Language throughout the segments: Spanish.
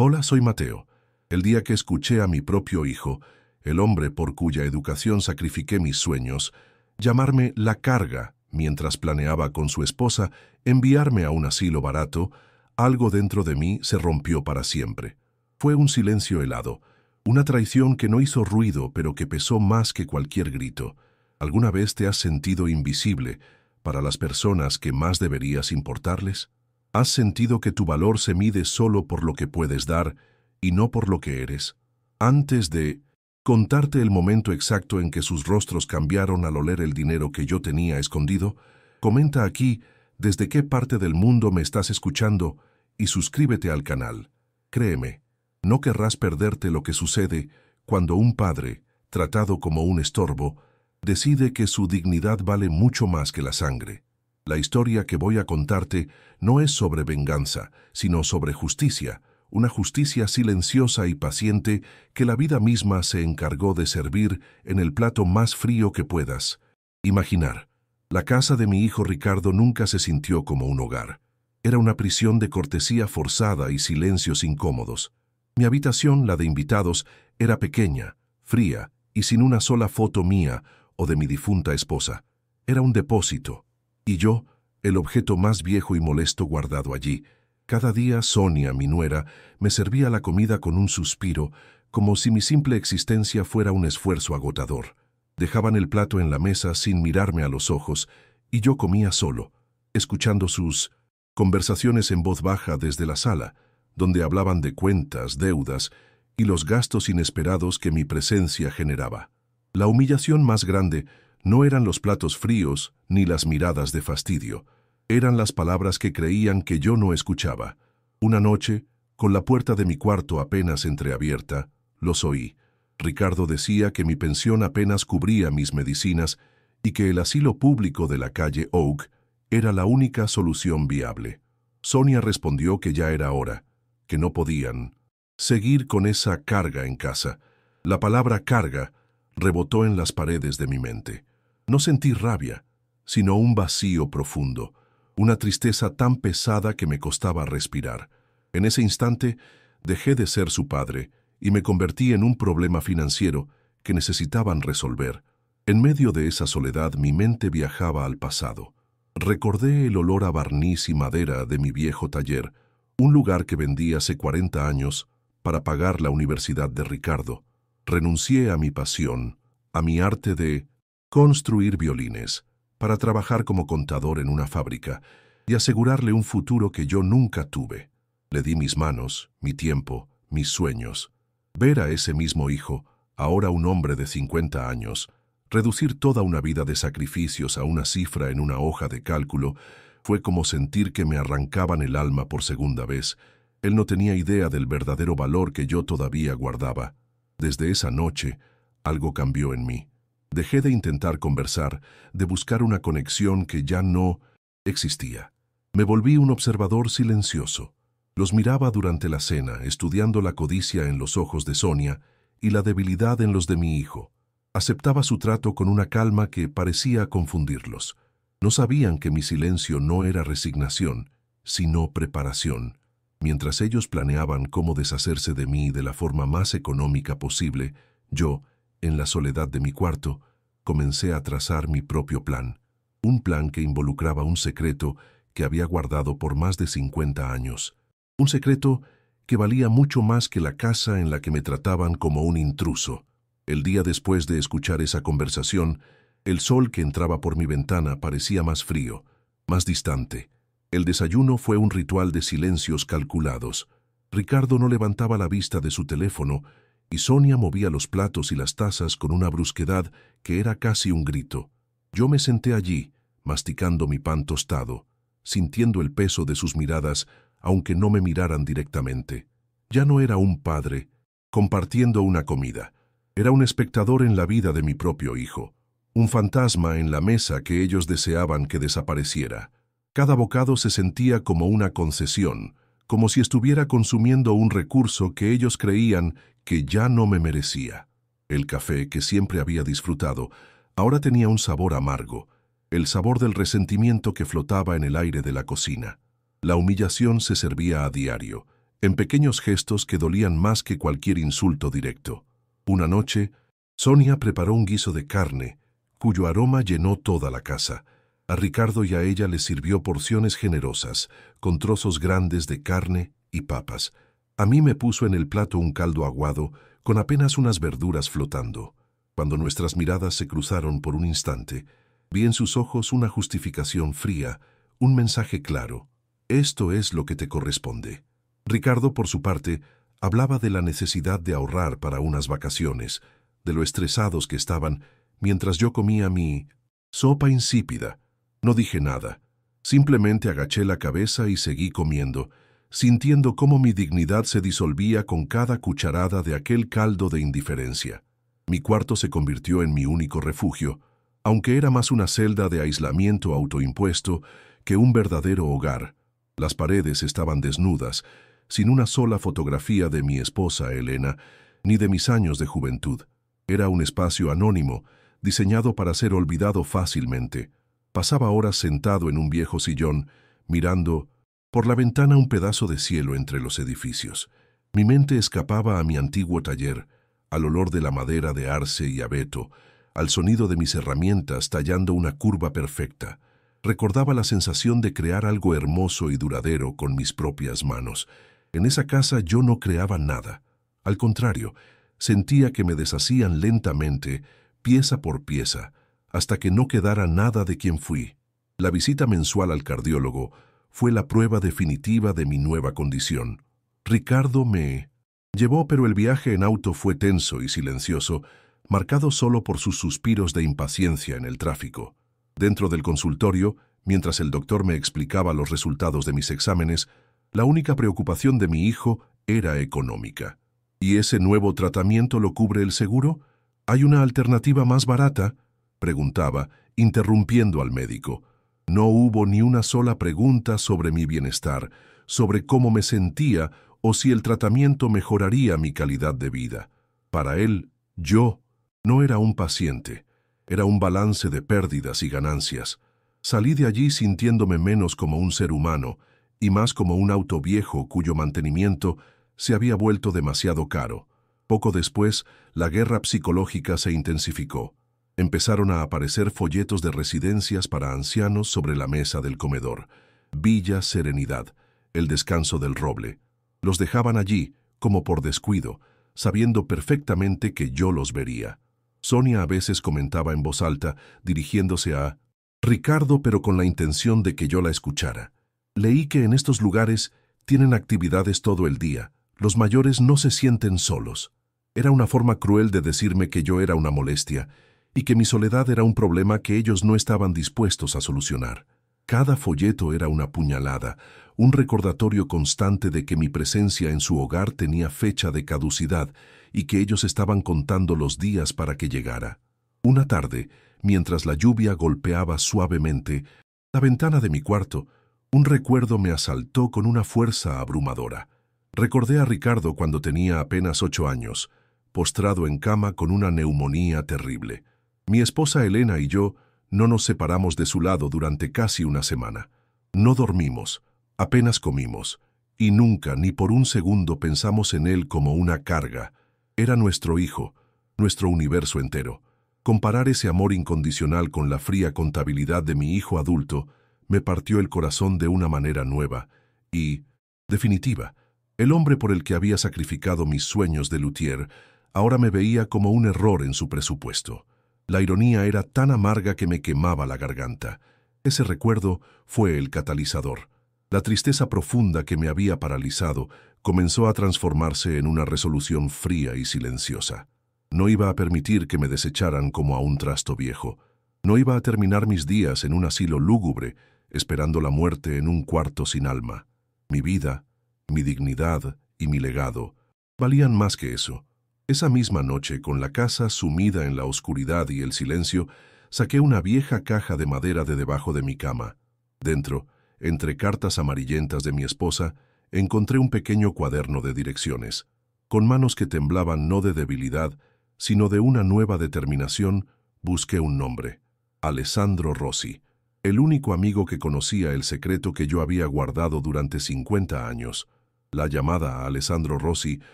Hola, soy Mateo. El día que escuché a mi propio hijo, el hombre por cuya educación sacrifiqué mis sueños, llamarme La Carga mientras planeaba con su esposa enviarme a un asilo barato, algo dentro de mí se rompió para siempre. Fue un silencio helado, una traición que no hizo ruido pero que pesó más que cualquier grito. ¿Alguna vez te has sentido invisible para las personas que más deberías importarles? ¿Has sentido que tu valor se mide solo por lo que puedes dar y no por lo que eres? Antes de contarte el momento exacto en que sus rostros cambiaron al oler el dinero que yo tenía escondido, comenta aquí desde qué parte del mundo me estás escuchando y suscríbete al canal. Créeme, no querrás perderte lo que sucede cuando un padre, tratado como un estorbo, decide que su dignidad vale mucho más que la sangre. La historia que voy a contarte no es sobre venganza, sino sobre justicia, una justicia silenciosa y paciente que la vida misma se encargó de servir en el plato más frío que puedas imaginar. La casa de mi hijo Ricardo nunca se sintió como un hogar. Era una prisión de cortesía forzada y silencios incómodos. Mi habitación, la de invitados, era pequeña, fría y sin una sola foto mía o de mi difunta esposa. Era un depósito. Y yo, el objeto más viejo y molesto guardado allí. Cada día Sonia, mi nuera, me servía la comida con un suspiro, como si mi simple existencia fuera un esfuerzo agotador. Dejaban el plato en la mesa sin mirarme a los ojos, y yo comía solo, escuchando sus conversaciones en voz baja desde la sala, donde hablaban de cuentas, deudas y los gastos inesperados que mi presencia generaba. La humillación más grande no eran los platos fríos ni las miradas de fastidio. Eran las palabras que creían que yo no escuchaba. Una noche, con la puerta de mi cuarto apenas entreabierta, los oí. Ricardo decía que mi pensión apenas cubría mis medicinas y que el asilo público de la calle Oak era la única solución viable. Sonia respondió que ya era hora, que no podían seguir con esa carga en casa. La palabra carga rebotó en las paredes de mi mente. No sentí rabia, sino un vacío profundo, una tristeza tan pesada que me costaba respirar. En ese instante, dejé de ser su padre y me convertí en un problema financiero que necesitaban resolver. En medio de esa soledad, mi mente viajaba al pasado. Recordé el olor a barniz y madera de mi viejo taller, un lugar que vendí hace 40 años para pagar la universidad de Ricardo. Renuncié a mi pasión, a mi arte de construir violines, para trabajar como contador en una fábrica y asegurarle un futuro que yo nunca tuve. Le di mis manos, mi tiempo, mis sueños. Ver a ese mismo hijo, ahora un hombre de 50 años, reducir toda una vida de sacrificios a una cifra en una hoja de cálculo, fue como sentir que me arrancaban el alma por segunda vez. Él no tenía idea del verdadero valor que yo todavía guardaba. Desde esa noche, algo cambió en mí. Dejé de intentar conversar, de buscar una conexión que ya no existía. Me volví un observador silencioso. Los miraba durante la cena, estudiando la codicia en los ojos de Sonia y la debilidad en los de mi hijo. Aceptaba su trato con una calma que parecía confundirlos. No sabían que mi silencio no era resignación, sino preparación. Mientras ellos planeaban cómo deshacerse de mí de la forma más económica posible, yo, en la soledad de mi cuarto, comencé a trazar mi propio plan. Un plan que involucraba un secreto que había guardado por más de 50 años. Un secreto que valía mucho más que la casa en la que me trataban como un intruso. El día después de escuchar esa conversación, el sol que entraba por mi ventana parecía más frío, más distante. El desayuno fue un ritual de silencios calculados. Ricardo no levantaba la vista de su teléfono y Sonia movía los platos y las tazas con una brusquedad que era casi un grito. Yo me senté allí, masticando mi pan tostado, sintiendo el peso de sus miradas, aunque no me miraran directamente. Ya no era un padre, compartiendo una comida. Era un espectador en la vida de mi propio hijo, un fantasma en la mesa que ellos deseaban que desapareciera. Cada bocado se sentía como una concesión, como si estuviera consumiendo un recurso que ellos creían que ya no me merecía. El café, que siempre había disfrutado, ahora tenía un sabor amargo, el sabor del resentimiento que flotaba en el aire de la cocina. La humillación se servía a diario, en pequeños gestos que dolían más que cualquier insulto directo. Una noche, Sonia preparó un guiso de carne, cuyo aroma llenó toda la casa. A Ricardo y a ella les sirvió porciones generosas, con trozos grandes de carne y papas. A mí me puso en el plato un caldo aguado, con apenas unas verduras flotando. Cuando nuestras miradas se cruzaron por un instante, vi en sus ojos una justificación fría, un mensaje claro. Esto es lo que te corresponde. Ricardo, por su parte, hablaba de la necesidad de ahorrar para unas vacaciones, de lo estresados que estaban, mientras yo comía mi sopa insípida. No dije nada. Simplemente agaché la cabeza y seguí comiendo, sintiendo cómo mi dignidad se disolvía con cada cucharada de aquel caldo de indiferencia. Mi cuarto se convirtió en mi único refugio, aunque era más una celda de aislamiento autoimpuesto que un verdadero hogar. Las paredes estaban desnudas, sin una sola fotografía de mi esposa Elena, ni de mis años de juventud. Era un espacio anónimo, diseñado para ser olvidado fácilmente. Pasaba horas sentado en un viejo sillón, mirando por la ventana un pedazo de cielo entre los edificios. Mi mente escapaba a mi antiguo taller, al olor de la madera de arce y abeto, al sonido de mis herramientas tallando una curva perfecta. Recordaba la sensación de crear algo hermoso y duradero con mis propias manos. En esa casa yo no creaba nada. Al contrario, sentía que me deshacían lentamente, pieza por pieza, hasta que no quedara nada de quien fui. La visita mensual al cardiólogo fue la prueba definitiva de mi nueva condición. Ricardo me llevó, pero el viaje en auto fue tenso y silencioso, marcado solo por sus suspiros de impaciencia en el tráfico. Dentro del consultorio, mientras el doctor me explicaba los resultados de mis exámenes, la única preocupación de mi hijo era económica. ¿Y ese nuevo tratamiento lo cubre el seguro? ¿Hay una alternativa más barata?, preguntaba, interrumpiendo al médico. No hubo ni una sola pregunta sobre mi bienestar, sobre cómo me sentía o si el tratamiento mejoraría mi calidad de vida. Para él, yo no era un paciente, era un balance de pérdidas y ganancias. Salí de allí sintiéndome menos como un ser humano y más como un auto viejo cuyo mantenimiento se había vuelto demasiado caro. Poco después, la guerra psicológica se intensificó. Empezaron a aparecer folletos de residencias para ancianos sobre la mesa del comedor. Villa Serenidad, el descanso del Roble. Los dejaban allí, como por descuido, sabiendo perfectamente que yo los vería. Sonia a veces comentaba en voz alta, dirigiéndose a Ricardo, pero con la intención de que yo la escuchara. Leí que en estos lugares tienen actividades todo el día. Los mayores no se sienten solos. Era una forma cruel de decirme que yo era una molestia y que mi soledad era un problema que ellos no estaban dispuestos a solucionar. Cada folleto era una puñalada, un recordatorio constante de que mi presencia en su hogar tenía fecha de caducidad y que ellos estaban contando los días para que llegara. Una tarde, mientras la lluvia golpeaba suavemente la ventana de mi cuarto, un recuerdo me asaltó con una fuerza abrumadora. Recordé a Ricardo cuando tenía apenas 8 años, postrado en cama con una neumonía terrible. Mi esposa Elena y yo no nos separamos de su lado durante casi una semana. No dormimos, apenas comimos, y nunca ni por un segundo pensamos en él como una carga. Era nuestro hijo, nuestro universo entero. Comparar ese amor incondicional con la fría contabilidad de mi hijo adulto me partió el corazón de una manera nueva y definitiva. El hombre por el que había sacrificado mis sueños de luthier ahora me veía como un error en su presupuesto. La ironía era tan amarga que me quemaba la garganta. Ese recuerdo fue el catalizador. La tristeza profunda que me había paralizado comenzó a transformarse en una resolución fría y silenciosa. No iba a permitir que me desecharan como a un trasto viejo. No iba a terminar mis días en un asilo lúgubre, esperando la muerte en un cuarto sin alma. Mi vida, mi dignidad y mi legado valían más que eso. Esa misma noche, con la casa sumida en la oscuridad y el silencio, saqué una vieja caja de madera de debajo de mi cama. Dentro, entre cartas amarillentas de mi esposa, encontré un pequeño cuaderno de direcciones. Con manos que temblaban no de debilidad, sino de una nueva determinación, busqué un nombre: Alessandro Rossi, el único amigo que conocía el secreto que yo había guardado durante 50 años. La llamada a Alessandro Rossi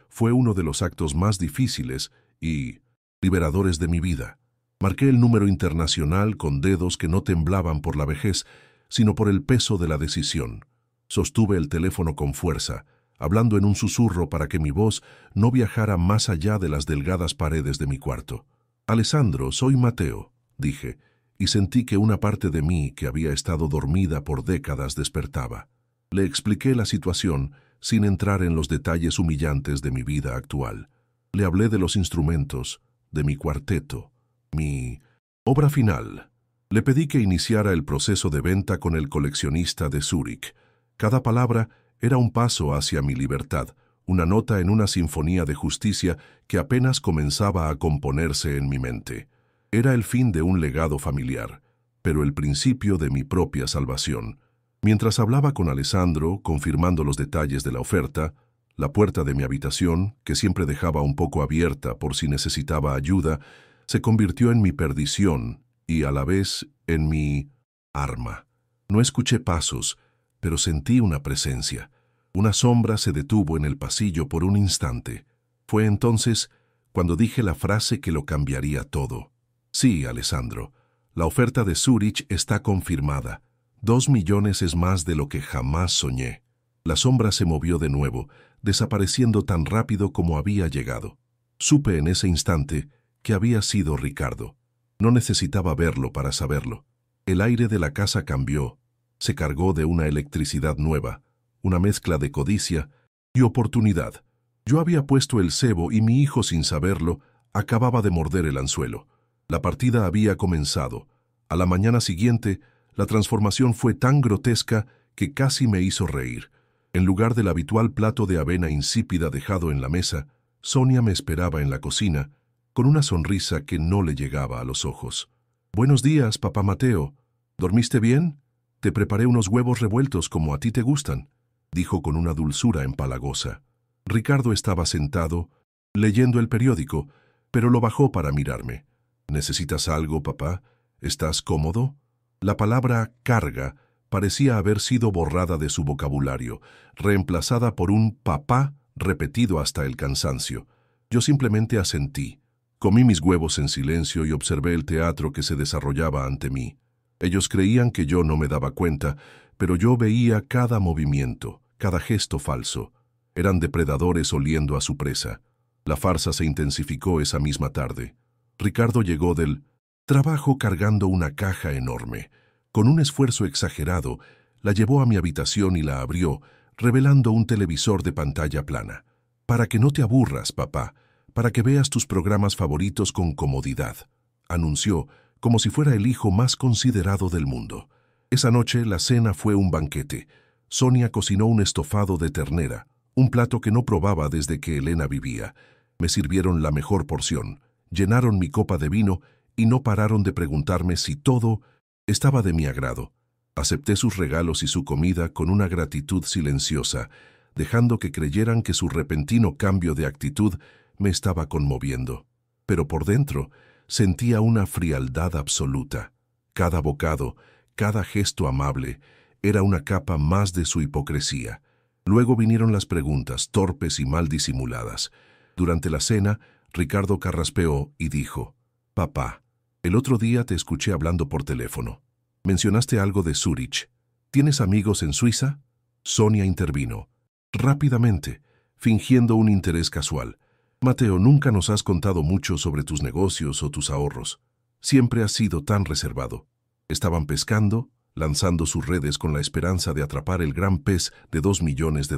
fue uno de los actos más difíciles y liberadores de mi vida. Marqué el número internacional con dedos que no temblaban por la vejez, sino por el peso de la decisión. Sostuve el teléfono con fuerza, hablando en un susurro para que mi voz no viajara más allá de las delgadas paredes de mi cuarto. «Alessandro, soy Mateo», dije, y sentí que una parte de mí que había estado dormida por décadas despertaba. Le expliqué la situación sin entrar en los detalles humillantes de mi vida actual. Le hablé de los instrumentos, de mi cuarteto, mi obra final. Le pedí que iniciara el proceso de venta con el coleccionista de Zúrich. Cada palabra era un paso hacia mi libertad, una nota en una sinfonía de justicia que apenas comenzaba a componerse en mi mente. Era el fin de un legado familiar, pero el principio de mi propia salvación. Mientras hablaba con Alessandro, confirmando los detalles de la oferta, la puerta de mi habitación, que siempre dejaba un poco abierta por si necesitaba ayuda, se convirtió en mi perdición y a la vez en mi arma. No escuché pasos, pero sentí una presencia. Una sombra se detuvo en el pasillo por un instante. Fue entonces cuando dije la frase que lo cambiaría todo. «Sí, Alessandro, la oferta de Zúrich está confirmada. 2 millones es más de lo que jamás soñé». La sombra se movió de nuevo, desapareciendo tan rápido como había llegado. Supe en ese instante que había sido Ricardo. No necesitaba verlo para saberlo. El aire de la casa cambió. Se cargó de una electricidad nueva, una mezcla de codicia y oportunidad. Yo había puesto el cebo y mi hijo, sin saberlo, acababa de morder el anzuelo. La partida había comenzado. A la mañana siguiente, la transformación fue tan grotesca que casi me hizo reír. En lugar del habitual plato de avena insípida dejado en la mesa, Sonia me esperaba en la cocina, con una sonrisa que no le llegaba a los ojos. «Buenos días, papá Mateo. ¿Dormiste bien? Te preparé unos huevos revueltos como a ti te gustan», dijo con una dulzura empalagosa. Ricardo estaba sentado, leyendo el periódico, pero lo bajó para mirarme. «¿Necesitas algo, papá? ¿Estás cómodo?» La palabra «carga» parecía haber sido borrada de su vocabulario, reemplazada por un «papá» repetido hasta el cansancio. Yo simplemente asentí. Comí mis huevos en silencio y observé el teatro que se desarrollaba ante mí. Ellos creían que yo no me daba cuenta, pero yo veía cada movimiento, cada gesto falso. Eran depredadores oliendo a su presa. La farsa se intensificó esa misma tarde. Ricardo llegó del trabajo cargando una caja enorme. Con un esfuerzo exagerado, la llevó a mi habitación y la abrió, revelando un televisor de pantalla plana. «Para que no te aburras, papá, para que veas tus programas favoritos con comodidad», anunció, como si fuera el hijo más considerado del mundo. Esa noche la cena fue un banquete. Sonia cocinó un estofado de ternera, un plato que no probaba desde que Elena vivía. Me sirvieron la mejor porción, llenaron mi copa de vino y no pararon de preguntarme si todo estaba de mi agrado. Acepté sus regalos y su comida con una gratitud silenciosa, dejando que creyeran que su repentino cambio de actitud me estaba conmoviendo. Pero por dentro sentía una frialdad absoluta. Cada bocado, cada gesto amable, era una capa más de su hipocresía. Luego vinieron las preguntas, torpes y mal disimuladas. Durante la cena, Ricardo carraspeó y dijo: «Papá, el otro día te escuché hablando por teléfono. Mencionaste algo de Zúrich. ¿Tienes amigos en Suiza?» Sonia intervino, rápidamente, fingiendo un interés casual. «Mateo, nunca nos has contado mucho sobre tus negocios o tus ahorros. Siempre has sido tan reservado». Estaban pescando, lanzando sus redes con la esperanza de atrapar el gran pez de $2 millones.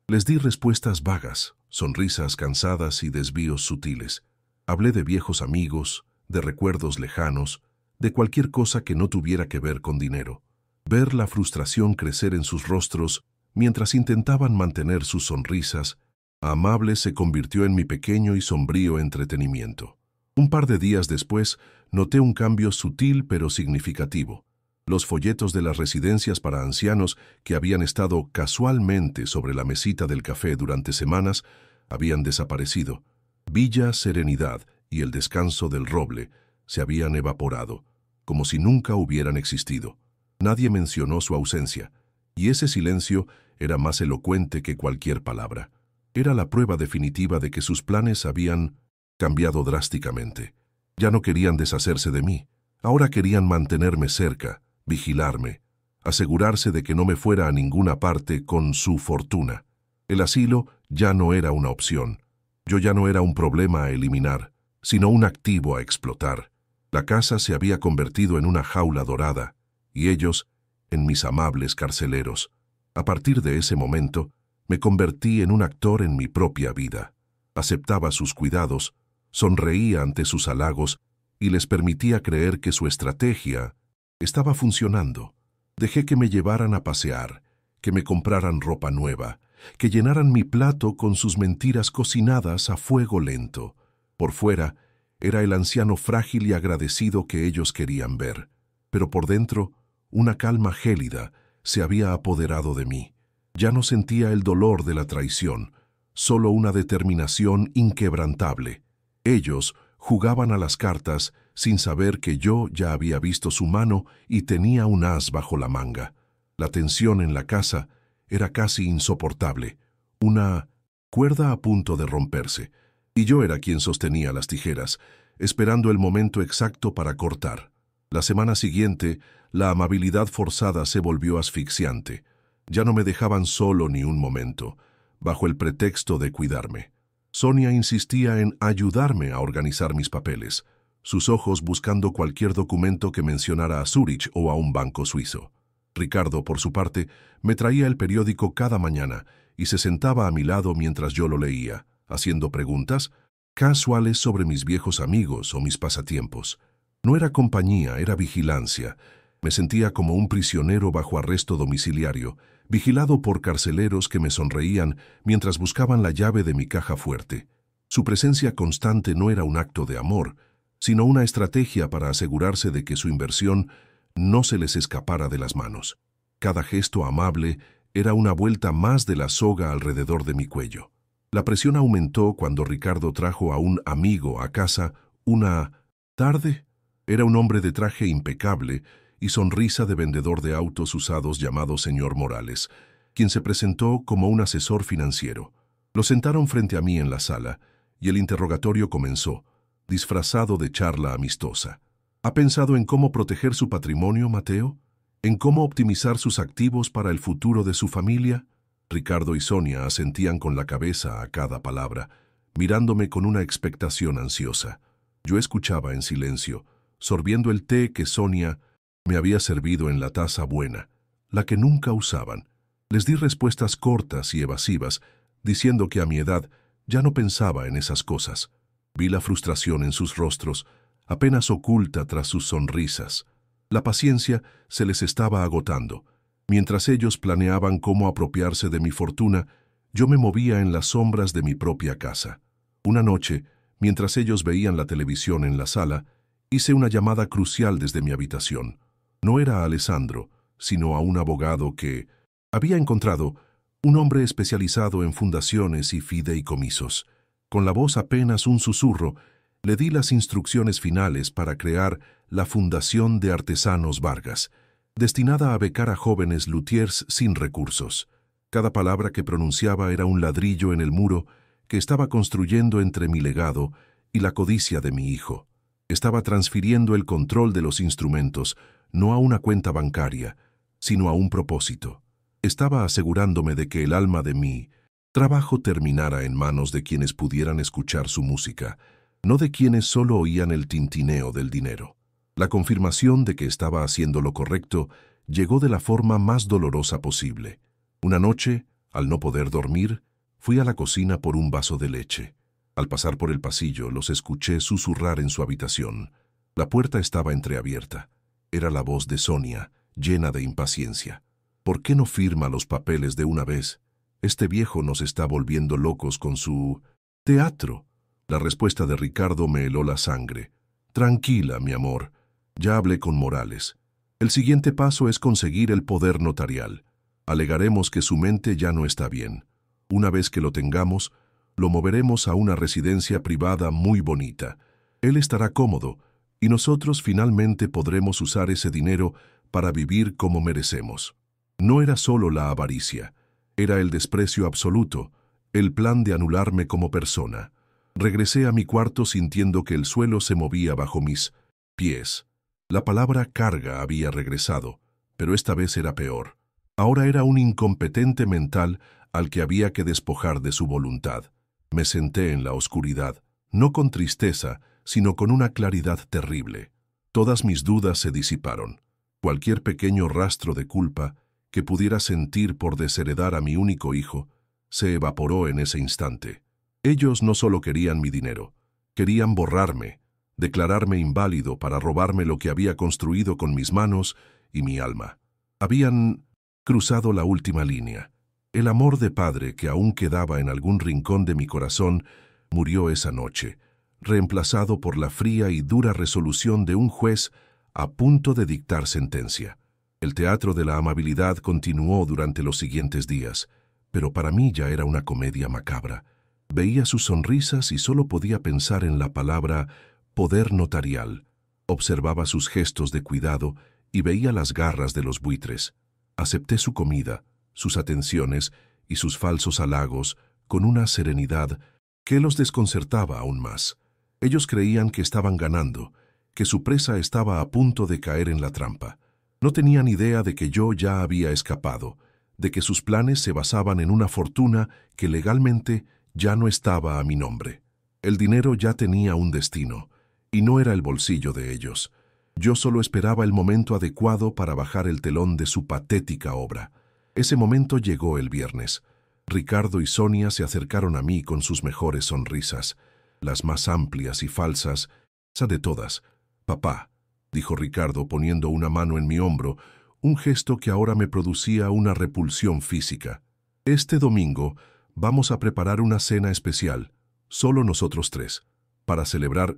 Les di respuestas vagas, sonrisas cansadas y desvíos sutiles. Hablé de viejos amigos, de recuerdos lejanos, de cualquier cosa que no tuviera que ver con dinero. Ver la frustración crecer en sus rostros mientras intentaban mantener sus sonrisas amables se convirtió en mi pequeño y sombrío entretenimiento. Un par de días después, noté un cambio sutil pero significativo. Los folletos de las residencias para ancianos que habían estado casualmente sobre la mesita del café durante semanas habían desaparecido. Villa Serenidad y el Descanso del Roble se habían evaporado, como si nunca hubieran existido. Nadie mencionó su ausencia. Y ese silencio era más elocuente que cualquier palabra. Era la prueba definitiva de que sus planes habían cambiado drásticamente. Ya no querían deshacerse de mí. Ahora querían mantenerme cerca, vigilarme, asegurarse de que no me fuera a ninguna parte con su fortuna. El asilo ya no era una opción. Yo ya no era un problema a eliminar, sino un activo a explotar. La casa se había convertido en una jaula dorada, y ellos en mis amables carceleros. A partir de ese momento, me convertí en un actor en mi propia vida. Aceptaba sus cuidados, sonreía ante sus halagos y les permitía creer que su estrategia estaba funcionando. Dejé que me llevaran a pasear, que me compraran ropa nueva, que llenaran mi plato con sus mentiras cocinadas a fuego lento. Por fuera, era el anciano frágil y agradecido que ellos querían ver, pero por dentro, una calma gélida se había apoderado de mí. Ya no sentía el dolor de la traición, solo una determinación inquebrantable. Ellos jugaban a las cartas sin saber que yo ya había visto su mano y tenía un as bajo la manga. La tensión en la casa era casi insoportable, una cuerda a punto de romperse, y yo era quien sostenía las tijeras, esperando el momento exacto para cortar. La semana siguiente, la amabilidad forzada se volvió asfixiante. Ya no me dejaban solo ni un momento, bajo el pretexto de cuidarme. Sonia insistía en ayudarme a organizar mis papeles, sus ojos buscando cualquier documento que mencionara a Zúrich o a un banco suizo. Ricardo, por su parte, me traía el periódico cada mañana y se sentaba a mi lado mientras yo lo leía, haciendo preguntas casuales sobre mis viejos amigos o mis pasatiempos. No era compañía, era vigilancia. Me sentía como un prisionero bajo arresto domiciliario, vigilado por carceleros que me sonreían mientras buscaban la llave de mi caja fuerte. Su presencia constante no era un acto de amor, sino una estrategia para asegurarse de que su inversión no se les escapara de las manos. Cada gesto amable era una vuelta más de la soga alrededor de mi cuello. La presión aumentó cuando Ricardo trajo a un amigo a casa una tarde. Era un hombre de traje impecable y sonrisa de vendedor de autos usados llamado señor Morales, quien se presentó como un asesor financiero. Lo sentaron frente a mí en la sala y el interrogatorio comenzó, disfrazado de charla amistosa. ¿Ha pensado en cómo proteger su patrimonio, Mateo? ¿En cómo optimizar sus activos para el futuro de su familia? Ricardo y Sonia asentían con la cabeza a cada palabra, mirándome con una expectación ansiosa. Yo escuchaba en silencio, sorbiendo el té que Sonia me había servido en la taza buena, la que nunca usaban. Les di respuestas cortas y evasivas, diciendo que a mi edad ya no pensaba en esas cosas. Vi la frustración en sus rostros, apenas oculta tras sus sonrisas. La paciencia se les estaba agotando. Mientras ellos planeaban cómo apropiarse de mi fortuna, yo me movía en las sombras de mi propia casa. Una noche, mientras ellos veían la televisión en la sala, hice una llamada crucial desde mi habitación. No era a Alessandro, sino a un abogado que había encontrado, un hombre especializado en fundaciones y fideicomisos. Con la voz apenas un susurro, le di las instrucciones finales para crear la Fundación de Artesanos Vargas, destinada a becar a jóvenes luthiers sin recursos. Cada palabra que pronunciaba era un ladrillo en el muro que estaba construyendo entre mi legado y la codicia de mi hijo. Estaba transfiriendo el control de los instrumentos, no a una cuenta bancaria, sino a un propósito. Estaba asegurándome de que el alma de mi trabajo terminara en manos de quienes pudieran escuchar su música, no de quienes solo oían el tintineo del dinero. La confirmación de que estaba haciendo lo correcto llegó de la forma más dolorosa posible. Una noche, al no poder dormir, fui a la cocina por un vaso de leche. Al pasar por el pasillo, los escuché susurrar en su habitación. La puerta estaba entreabierta. Era la voz de Sonia, llena de impaciencia. ¿Por qué no firma los papeles de una vez? Este viejo nos está volviendo locos con su teatro. La respuesta de Ricardo me heló la sangre. Tranquila, mi amor. Ya hablé con Morales. El siguiente paso es conseguir el poder notarial. Alegaremos que su mente ya no está bien. Una vez que lo tengamos, lo moveremos a una residencia privada muy bonita. Él estará cómodo y nosotros finalmente podremos usar ese dinero para vivir como merecemos. No era solo la avaricia, era el desprecio absoluto, el plan de anularme como persona. Regresé a mi cuarto sintiendo que el suelo se movía bajo mis pies. La palabra carga había regresado, pero esta vez era peor. Ahora era un incompetente mental al que había que despojar de su voluntad. Me senté en la oscuridad, no con tristeza, sino con una claridad terrible. Todas mis dudas se disiparon. Cualquier pequeño rastro de culpa que pudiera sentir por desheredar a mi único hijo se evaporó en ese instante. Ellos no solo querían mi dinero, querían borrarme, declararme inválido para robarme lo que había construido con mis manos y mi alma. Habían cruzado la última línea. El amor de padre que aún quedaba en algún rincón de mi corazón murió esa noche, reemplazado por la fría y dura resolución de un juez a punto de dictar sentencia. El teatro de la amabilidad continuó durante los siguientes días, pero para mí ya era una comedia macabra. Veía sus sonrisas y solo podía pensar en la palabra poder notarial. Observaba sus gestos de cuidado y veía las garras de los buitres. Acepté su comida, sus atenciones y sus falsos halagos con una serenidad que los desconcertaba aún más. Ellos creían que estaban ganando, que su presa estaba a punto de caer en la trampa. No tenían idea de que yo ya había escapado, de que sus planes se basaban en una fortuna que legalmente ya no estaba a mi nombre. El dinero ya tenía un destino, y no era el bolsillo de ellos. Yo solo esperaba el momento adecuado para bajar el telón de su patética obra. Ese momento llegó el viernes. Ricardo y Sonia se acercaron a mí con sus mejores sonrisas, las más amplias y falsas, esa de todas. «Papá», dijo Ricardo poniendo una mano en mi hombro, un gesto que ahora me producía una repulsión física. «Este domingo vamos a preparar una cena especial, solo nosotros tres, para celebrar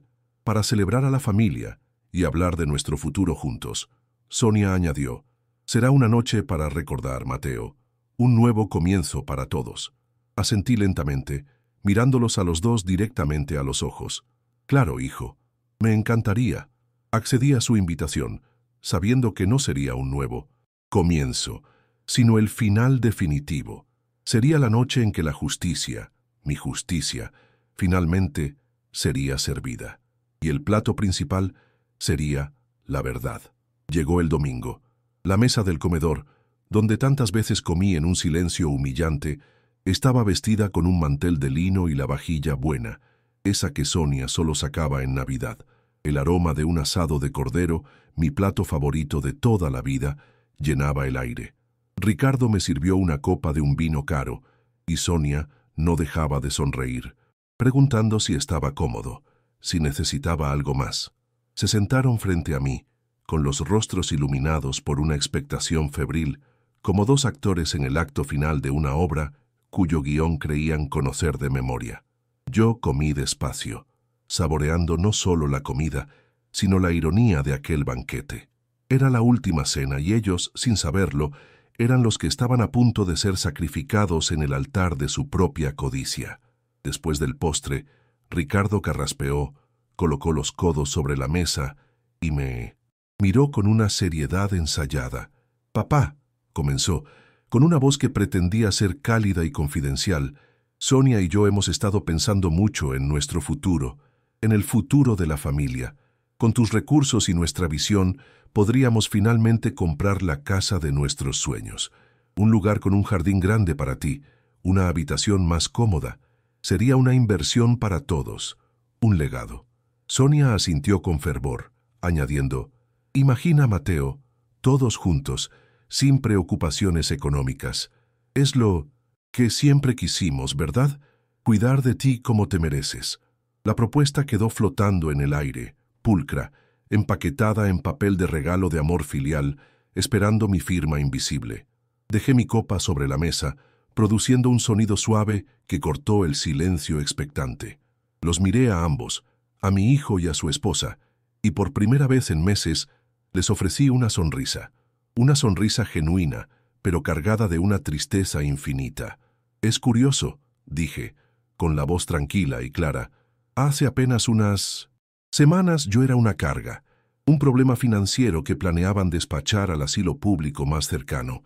a la familia y hablar de nuestro futuro juntos». Sonia añadió: «Será una noche para recordar, Mateo, un nuevo comienzo para todos». Asentí lentamente, mirándolos a los dos directamente a los ojos. «Claro, hijo, me encantaría». Accedí a su invitación, sabiendo que no sería un nuevo comienzo, sino el final definitivo. Sería la noche en que la justicia, mi justicia, finalmente sería servida. Y el plato principal sería la verdad. Llegó el domingo. La mesa del comedor, donde tantas veces comí en un silencio humillante, estaba vestida con un mantel de lino y la vajilla buena, esa que Sonia solo sacaba en Navidad. El aroma de un asado de cordero, mi plato favorito de toda la vida, llenaba el aire. Ricardo me sirvió una copa de un vino caro, y Sonia no dejaba de sonreír, preguntando si estaba cómodo, si necesitaba algo más. Se sentaron frente a mí, con los rostros iluminados por una expectación febril, como dos actores en el acto final de una obra cuyo guión creían conocer de memoria. Yo comí despacio, saboreando no solo la comida, sino la ironía de aquel banquete. Era la última cena y ellos, sin saberlo, eran los que estaban a punto de ser sacrificados en el altar de su propia codicia. Después del postre, Ricardo carraspeó, colocó los codos sobre la mesa y me miró con una seriedad ensayada. «Papá», comenzó, con una voz que pretendía ser cálida y confidencial, «Sonia y yo hemos estado pensando mucho en nuestro futuro, en el futuro de la familia. Con tus recursos y nuestra visión, podríamos finalmente comprar la casa de nuestros sueños. Un lugar con un jardín grande para ti, una habitación más cómoda. Sería una inversión para todos, un legado». Sonia asintió con fervor, añadiendo: «Imagina, Mateo, todos juntos, sin preocupaciones económicas. Es lo que siempre quisimos, ¿verdad? Cuidar de ti como te mereces». La propuesta quedó flotando en el aire, pulcra, empaquetada en papel de regalo de amor filial, esperando mi firma invisible. Dejé mi copa sobre la mesa, produciendo un sonido suave que cortó el silencio expectante. Los miré a ambos, a mi hijo y a su esposa, y por primera vez en meses les ofrecí una sonrisa genuina, pero cargada de una tristeza infinita. «Es curioso», dije, con la voz tranquila y clara. «Hace apenas unas semanas yo era una carga, un problema financiero que planeaban despachar al asilo público más cercano.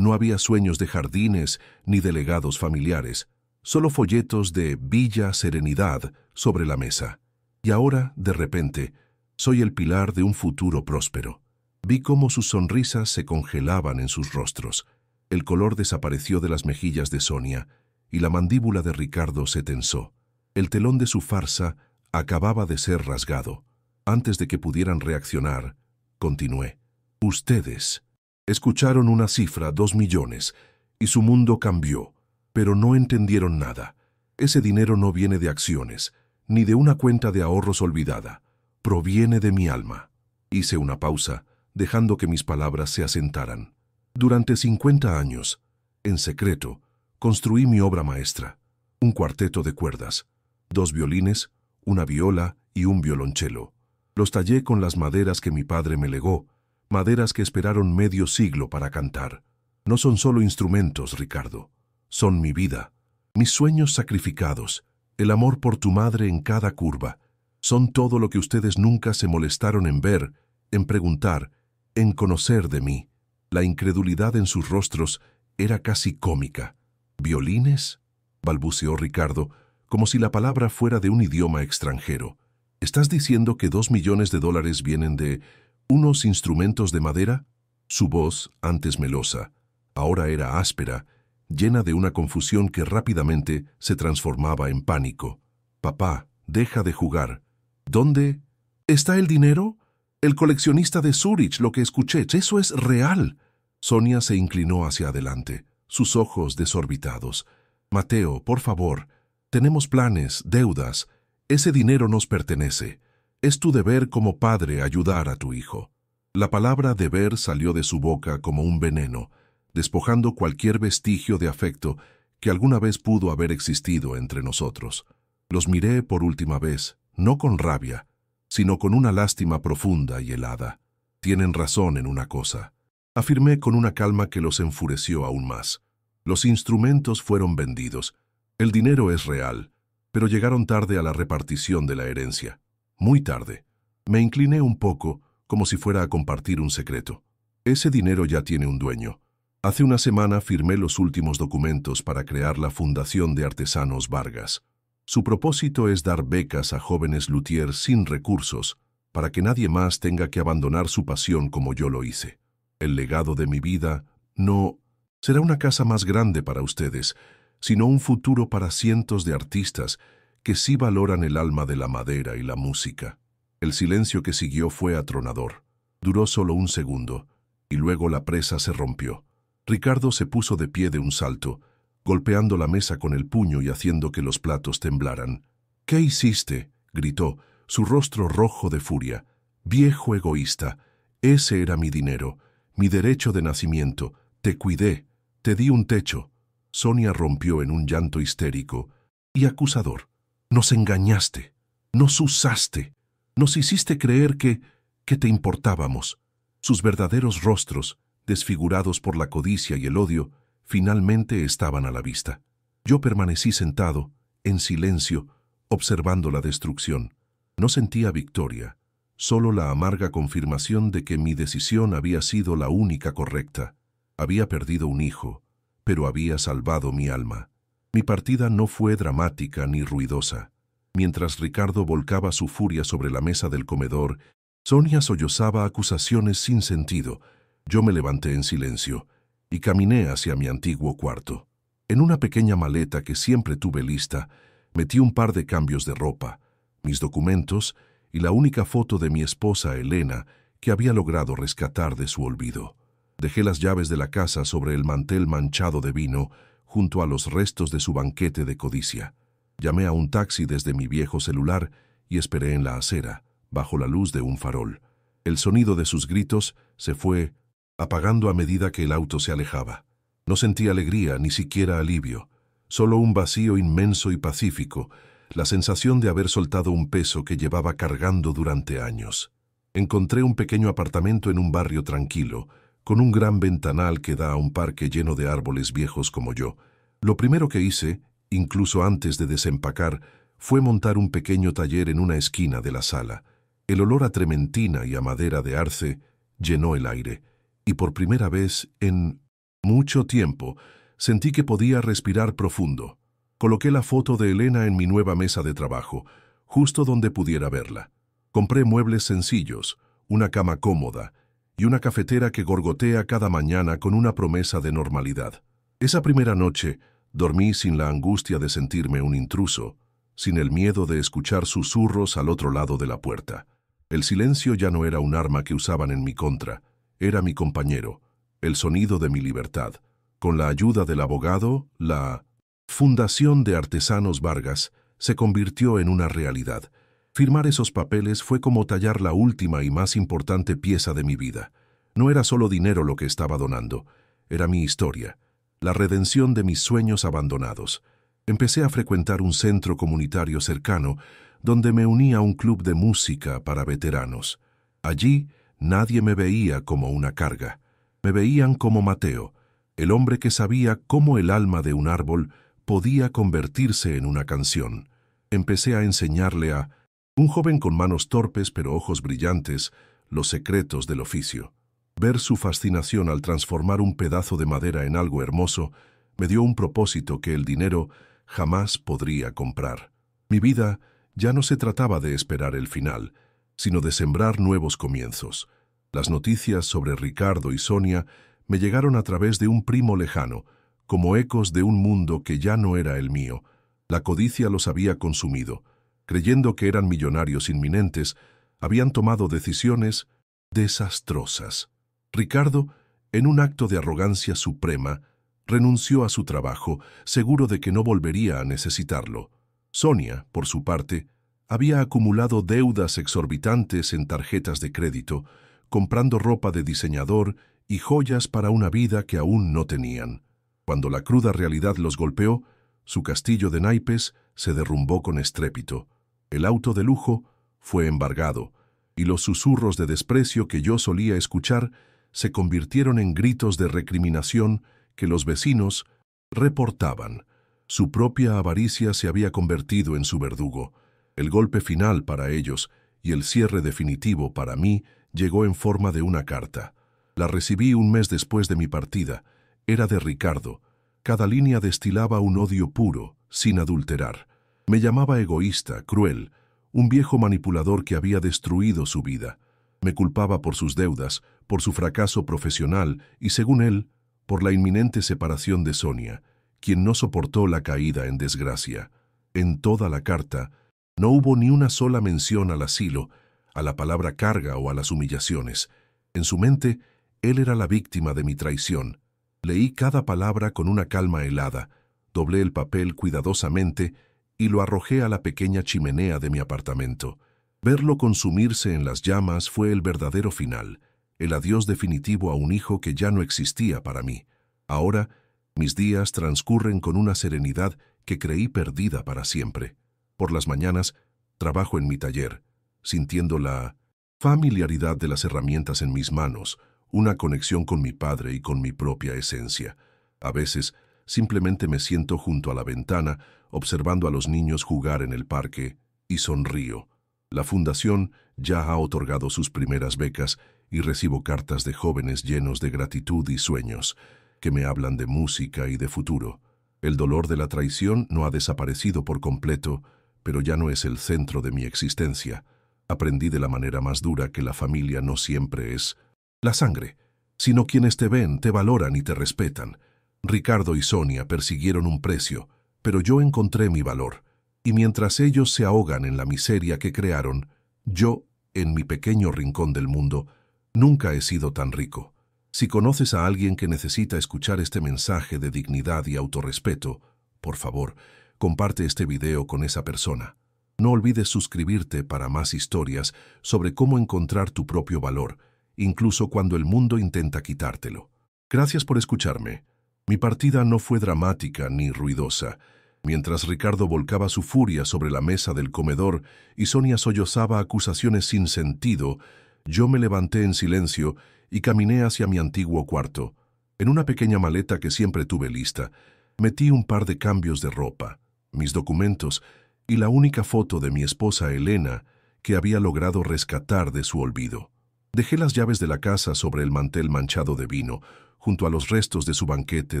No había sueños de jardines ni de legados familiares, solo folletos de Villa Serenidad sobre la mesa. Y ahora, de repente, soy el pilar de un futuro próspero. Vi cómo sus sonrisas se congelaban en sus rostros. El color desapareció de las mejillas de Sonia y la mandíbula de Ricardo se tensó. El telón de su farsa acababa de ser rasgado. Antes de que pudieran reaccionar, continué. Ustedes escucharon una cifra, 2 millones, y su mundo cambió, pero no entendieron nada. Ese dinero no viene de acciones, ni de una cuenta de ahorros olvidada. Proviene de mi alma. Hice una pausa, dejando que mis palabras se asentaran. Durante 50 años, en secreto, construí mi obra maestra. Un cuarteto de cuerdas, 2 violines, una viola y un violonchelo. Los tallé con las maderas que mi padre me legó, maderas que esperaron medio siglo para cantar. No son solo instrumentos, Ricardo. Son mi vida, mis sueños sacrificados, el amor por tu madre en cada curva. Son todo lo que ustedes nunca se molestaron en ver, en preguntar, en conocer de mí. La incredulidad en sus rostros era casi cómica. ¿Violines?, balbuceó Ricardo, como si la palabra fuera de un idioma extranjero. ¿Estás diciendo que 2 millones de dólares vienen de unos instrumentos de madera? Su voz, antes melosa, ahora era áspera, llena de una confusión que rápidamente se transformaba en pánico. Papá, deja de jugar. ¿Dónde está el dinero? El coleccionista de Zúrich, lo que escuché, eso es real. Sonia se inclinó hacia adelante, sus ojos desorbitados. Mateo, por favor, tenemos planes, deudas. Ese dinero nos pertenece. Es tu deber como padre ayudar a tu hijo. La palabra deber salió de su boca como un veneno, despojando cualquier vestigio de afecto que alguna vez pudo haber existido entre nosotros. Los miré por última vez, no con rabia, sino con una lástima profunda y helada. Tienen razón en una cosa, afirmé con una calma que los enfureció aún más. Los instrumentos fueron vendidos. El dinero es real, pero llegaron tarde a la repartición de la herencia. Muy tarde. Me incliné un poco, como si fuera a compartir un secreto. Ese dinero ya tiene un dueño. Hace una semana firmé los últimos documentos para crear la Fundación de Artesanos Vargas. Su propósito es dar becas a jóvenes luthiers sin recursos, para que nadie más tenga que abandonar su pasión como yo lo hice. El legado de mi vida no será una casa más grande para ustedes, sino un futuro para cientos de artistas que sí valoran el alma de la madera y la música. El silencio que siguió fue atronador. Duró solo un segundo, y luego la presa se rompió. Ricardo se puso de pie de un salto, golpeando la mesa con el puño y haciendo que los platos temblaran. «¿Qué hiciste?», gritó, su rostro rojo de furia. «Viejo egoísta, ese era mi dinero, mi derecho de nacimiento. Te cuidé, te di un techo». Sonia rompió en un llanto histérico y acusador. «Nos engañaste, nos usaste, nos hiciste creer que te importábamos». Sus verdaderos rostros, desfigurados por la codicia y el odio, finalmente estaban a la vista. Yo permanecí sentado, en silencio, observando la destrucción. No sentía victoria, solo la amarga confirmación de que mi decisión había sido la única correcta. Había perdido un hijo, pero había salvado mi alma. Mi partida no fue dramática ni ruidosa. Mientras Ricardo volcaba su furia sobre la mesa del comedor, Sonia sollozaba acusaciones sin sentido. Yo me levanté en silencio y caminé hacia mi antiguo cuarto. En una pequeña maleta que siempre tuve lista, metí un par de cambios de ropa, mis documentos y la única foto de mi esposa Elena que había logrado rescatar de su olvido. Dejé las llaves de la casa sobre el mantel manchado de vino, junto a los restos de su banquete de codicia. Llamé a un taxi desde mi viejo celular y esperé en la acera, bajo la luz de un farol. El sonido de sus gritos se fue apagando a medida que el auto se alejaba. No sentí alegría, ni siquiera alivio, solo un vacío inmenso y pacífico, la sensación de haber soltado un peso que llevaba cargando durante años. Encontré un pequeño apartamento en un barrio tranquilo, con un gran ventanal que da a un parque lleno de árboles viejos como yo. Lo primero que hice, incluso antes de desempacar, fue montar un pequeño taller en una esquina de la sala. El olor a trementina y a madera de arce llenó el aire, y por primera vez en Mucho tiempo sentí que podía respirar profundo. Coloqué la foto de Elena en mi nueva mesa de trabajo, justo donde pudiera verla. Compré muebles sencillos, una cama cómoda y una cafetera que gorgotea cada mañana con una promesa de normalidad. Esa primera noche dormí sin la angustia de sentirme un intruso, sin el miedo de escuchar susurros al otro lado de la puerta. El silencio ya no era un arma que usaban en mi contra, era mi compañero, el sonido de mi libertad. Con la ayuda del abogado, la Fundación de Artesanos Vargas se convirtió en una realidad. Firmar esos papeles fue como tallar la última y más importante pieza de mi vida. No era solo dinero lo que estaba donando, era mi historia, la redención de mis sueños abandonados. Empecé a frecuentar un centro comunitario cercano, donde me uní a un club de música para veteranos. Allí nadie me veía como una carga. Me veían como Mateo, el hombre que sabía cómo el alma de un árbol podía convertirse en una canción. Empecé a enseñarle a un joven con manos torpes pero ojos brillantes los secretos del oficio. Ver su fascinación al transformar un pedazo de madera en algo hermoso me dio un propósito que el dinero jamás podría comprar. Mi vida ya no se trataba de esperar el final, sino de sembrar nuevos comienzos. Las noticias sobre Ricardo y Sonia me llegaron a través de un primo lejano, como ecos de un mundo que ya no era el mío. La codicia los había consumido. Creyendo que eran millonarios inminentes, habían tomado decisiones desastrosas. Ricardo, en un acto de arrogancia suprema, renunció a su trabajo, seguro de que no volvería a necesitarlo. Sonia, por su parte, había acumulado deudas exorbitantes en tarjetas de crédito, comprando ropa de diseñador y joyas para una vida que aún no tenían. Cuando la cruda realidad los golpeó, su castillo de naipes se derrumbó con estrépito. El auto de lujo fue embargado, y los susurros de desprecio que yo solía escuchar se convirtieron en gritos de recriminación que los vecinos reportaban. Su propia avaricia se había convertido en su verdugo. El golpe final para ellos y el cierre definitivo para mí llegó en forma de una carta. La recibí un mes después de mi partida. Era de Ricardo. Cada línea destilaba un odio puro, sin adulterar. Me llamaba egoísta, cruel, un viejo manipulador que había destruido su vida. Me culpaba por sus deudas, por su fracaso profesional y, según él, por la inminente separación de Sonia, quien no soportó la caída en desgracia. En toda la carta no hubo ni una sola mención al asilo, a la palabra carga o a las humillaciones. En su mente, él era la víctima de mi traición. Leí cada palabra con una calma helada, doblé el papel cuidadosamente y lo arrojé a la pequeña chimenea de mi apartamento. Verlo consumirse en las llamas fue el verdadero final, el adiós definitivo a un hijo que ya no existía para mí. Ahora, mis días transcurren con una serenidad que creí perdida para siempre. Por las mañanas, trabajo en mi taller, sintiendo la familiaridad de las herramientas en mis manos, una conexión con mi padre y con mi propia esencia. A veces, simplemente me siento junto a la ventana, observando a los niños jugar en el parque, y sonrío. La fundación ya ha otorgado sus primeras becas y recibo cartas de jóvenes llenos de gratitud y sueños, que me hablan de música y de futuro. El dolor de la traición no ha desaparecido por completo, pero ya no es el centro de mi existencia. Aprendí de la manera más dura que la familia no siempre es la sangre, sino quienes te ven, te valoran y te respetan. Ricardo y Sonia persiguieron un precio, pero yo encontré mi valor. Y mientras ellos se ahogan en la miseria que crearon, yo, en mi pequeño rincón del mundo, nunca he sido tan rico. Si conoces a alguien que necesita escuchar este mensaje de dignidad y autorrespeto, por favor, comparte este video con esa persona. No olvides suscribirte para más historias sobre cómo encontrar tu propio valor, incluso cuando el mundo intenta quitártelo. Gracias por escucharme. Mi partida no fue dramática ni ruidosa. Mientras Ricardo volcaba su furia sobre la mesa del comedor y Sonia sollozaba acusaciones sin sentido, yo me levanté en silencio y caminé hacia mi antiguo cuarto. En una pequeña maleta que siempre tuve lista, metí un par de cambios de ropa, mis documentos y la única foto de mi esposa Elena que había logrado rescatar de su olvido. Dejé las llaves de la casa sobre el mantel manchado de vino, junto a los restos de su banquete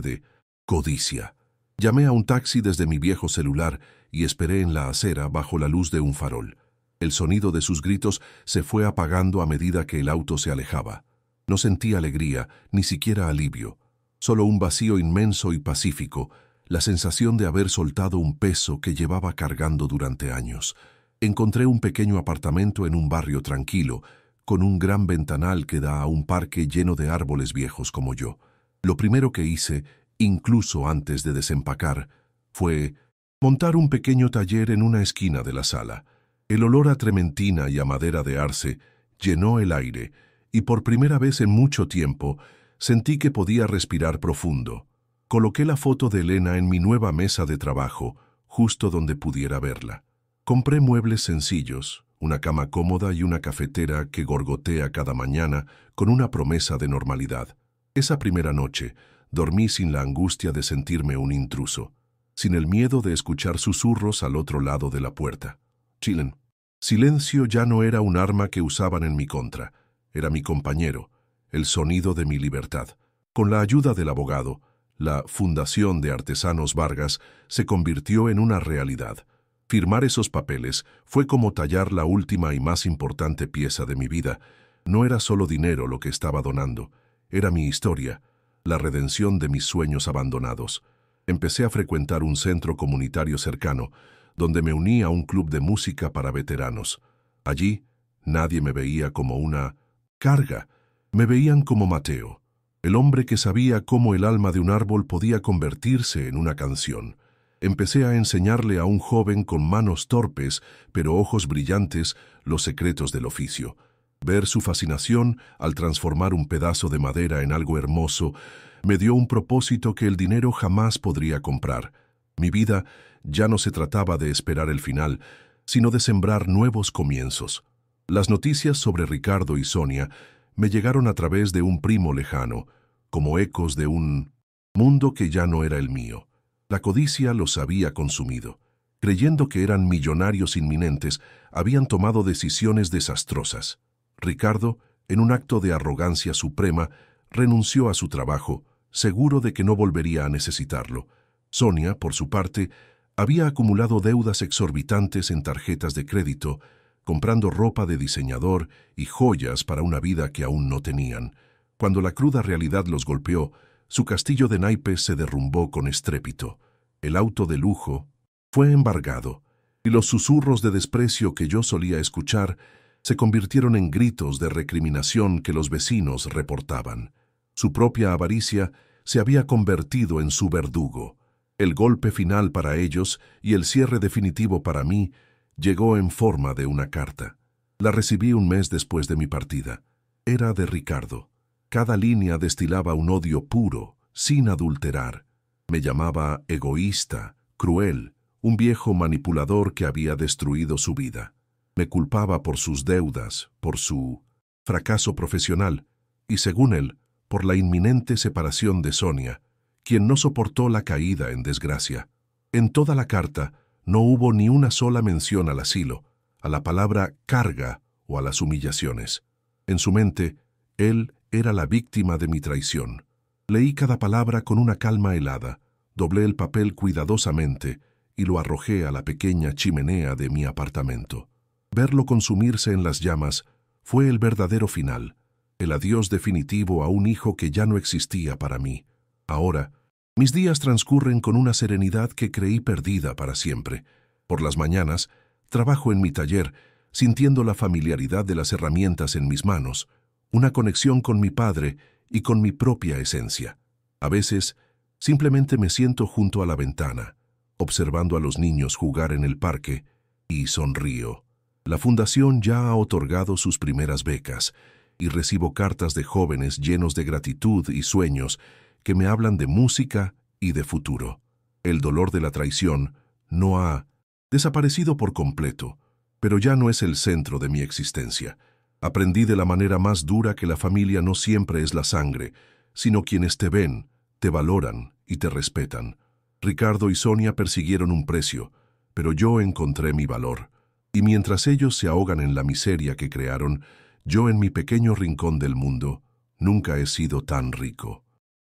de codicia. Llamé a un taxi desde mi viejo celular y esperé en la acera bajo la luz de un farol. El sonido de sus gritos se fue apagando a medida que el auto se alejaba. No sentí alegría, ni siquiera alivio, solo un vacío inmenso y pacífico, la sensación de haber soltado un peso que llevaba cargando durante años. Encontré un pequeño apartamento en un barrio tranquilo, con un gran ventanal que da a un parque lleno de árboles viejos como yo. Lo primero que hice, incluso antes de desempacar, fue montar un pequeño taller en una esquina de la sala. El olor a trementina y a madera de arce llenó el aire, y por primera vez en mucho tiempo sentí que podía respirar profundo. Coloqué la foto de Elena en mi nueva mesa de trabajo, justo donde pudiera verla. Compré muebles sencillos, una cama cómoda y una cafetera que gorgotea cada mañana con una promesa de normalidad. Esa primera noche, dormí sin la angustia de sentirme un intruso, sin el miedo de escuchar susurros al otro lado de la puerta. Chilen. Silencio ya no era un arma que usaban en mi contra, era mi compañero, el sonido de mi libertad. Con la ayuda del abogado, la Fundación de Artesanos Vargas se convirtió en una realidad. Firmar esos papeles fue como tallar la última y más importante pieza de mi vida. No era solo dinero lo que estaba donando, era mi historia, la redención de mis sueños abandonados. Empecé a frecuentar un centro comunitario cercano, donde me uní a un club de música para veteranos. Allí, nadie me veía como una carga, me veían como Mateo, el hombre que sabía cómo el alma de un árbol podía convertirse en una canción. Empecé a enseñarle a un joven con manos torpes, pero ojos brillantes, los secretos del oficio. Ver su fascinación al transformar un pedazo de madera en algo hermoso me dio un propósito que el dinero jamás podría comprar. Mi vida ya no se trataba de esperar el final, sino de sembrar nuevos comienzos. Las noticias sobre Ricardo y Sonia me llegaron a través de un primo lejano, como ecos de un mundo que ya no era el mío. La codicia los había consumido. Creyendo que eran millonarios inminentes, habían tomado decisiones desastrosas. Ricardo, en un acto de arrogancia suprema, renunció a su trabajo, seguro de que no volvería a necesitarlo. Sonia, por su parte, había acumulado deudas exorbitantes en tarjetas de crédito, comprando ropa de diseñador y joyas para una vida que aún no tenían. Cuando la cruda realidad los golpeó, su castillo de naipes se derrumbó con estrépito. El auto de lujo fue embargado, y los susurros de desprecio que yo solía escuchar se convirtieron en gritos de recriminación que los vecinos reportaban. Su propia avaricia se había convertido en su verdugo. El golpe final para ellos y el cierre definitivo para mí llegó en forma de una carta. La recibí un mes después de mi partida. Era de Ricardo. Cada línea destilaba un odio puro, sin adulterar. Me llamaba egoísta, cruel, un viejo manipulador que había destruido su vida. Me culpaba por sus deudas, por su fracaso profesional y, según él, por la inminente separación de Sonia, quien no soportó la caída en desgracia. En toda la carta no hubo ni una sola mención al asilo, a la palabra carga o a las humillaciones. En su mente, él era la víctima de mi traición. Leí cada palabra con una calma helada, doblé el papel cuidadosamente y lo arrojé a la pequeña chimenea de mi apartamento. Verlo consumirse en las llamas fue el verdadero final, el adiós definitivo a un hijo que ya no existía para mí. Ahora, mis días transcurren con una serenidad que creí perdida para siempre. Por las mañanas, trabajo en mi taller, sintiendo la familiaridad de las herramientas en mis manos, una conexión con mi padre y con mi propia esencia. A veces, simplemente me siento junto a la ventana, observando a los niños jugar en el parque, y sonrío. La fundación ya ha otorgado sus primeras becas, y recibo cartas de jóvenes llenos de gratitud y sueños que me hablan de música y de futuro. El dolor de la traición no ha desaparecido por completo, pero ya no es el centro de mi existencia. Aprendí de la manera más dura que la familia no siempre es la sangre, sino quienes te ven, te valoran y te respetan. Ricardo y Sonia persiguieron un precio, pero yo encontré mi valor. Y mientras ellos se ahogan en la miseria que crearon, yo en mi pequeño rincón del mundo nunca he sido tan rico.